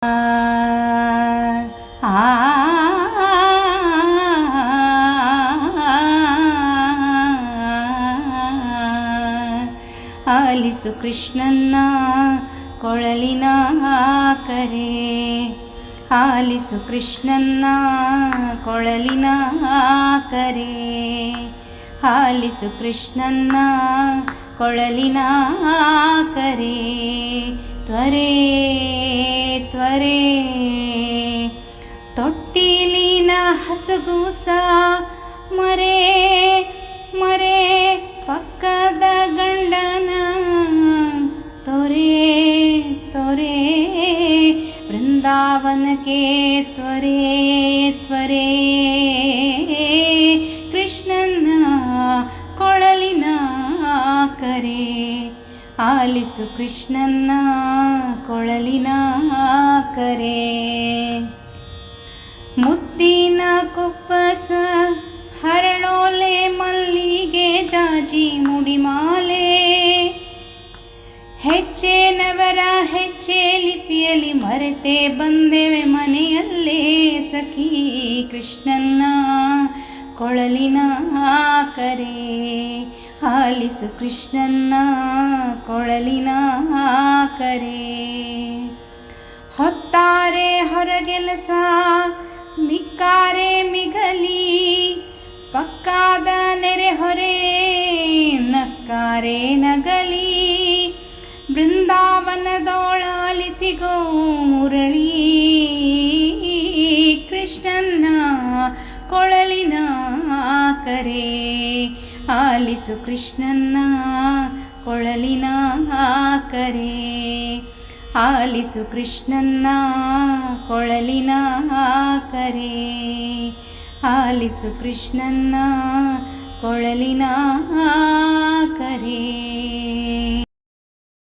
ಆಲಿಸು ಕೃಷ್ಣನ್ನ ಕೊಳಲಿನ ಕರೆ, ಆಲಿಸು ಕೃಷ್ಣನ್ನ ಕೊಳಲಿನ ಕರೆ, ಆಲಿಸು ಕೃಷ್ಣನ್ನ ಕೊಳಲಿನ ಕರೆ. ತ್ವರೆ ತ್ವರೆ ತೊಟ್ಟಿಲಿನ ಹಸುಗೂಸ ಮರೆ ಮರೆ, ಪಕ್ಕದ ಗಂಡನ ತೊರೆ ತೊರೆ, ಬೃಂದಾವನಕ್ಕೆ ತ್ವರೆ ತ್ವರೆ, ಕೃಷ್ಣನ ಕೊಳಲಿನ ಕರೆ, ಆಲಿಸು ಕೃಷ್ಣನ ಕೊಳಲಿನ ಕರೆ. ಮುತ್ತಿನ ಕುಪ್ಪಸ ಹರಳೋಲೆ ಮಲ್ಲಿಗೆ ಜಾಜಿ ಮುಡಿಮಾಲೆ, ಹೆಜ್ಜೆ ನವರ ಹೆಜ್ಜೆ ಲಿಪಿಯಲ್ಲಿ ಮರೆತೆ ಬಂದೆವೆ ಮನೆಯಲ್ಲೇ ಸಖಿ, ಕೃಷ್ಣನ ಕೊಳಲಿನ ಕರೆ, ಆಲಿಸು ಕೃಷ್ಣನ ಕೊಳಲಿನ ಕರೆ. ಹೊತ್ತಾರೆ ಹೊರಗೆಲಸ ಮಿಕ್ಕಾರೆ ಮಿಗಲಿ, ಪಕ್ಕಾದ ನೆರೆಹೊರೆ ನಕ್ಕಾರೆ ನಗಲಿ, ಬೃಂದಾವನದೋಳಾಲಿಸಿಗೋ ಮುರಳಿ, ಕೃಷ್ಣನ ಕೊಳಲಿನ ಕರೆ, ಆಲಿಸು ಕೃಷ್ಣನ ಕೊಳಲಿನ ಕರೆ, ಆಲಿಸು ಕೃಷ್ಣನ ಕೊಳಲಿನ ಕರೆ, ಆಲಿಸು ಕೃಷ್ಣನ ಕೊಳಲಿನ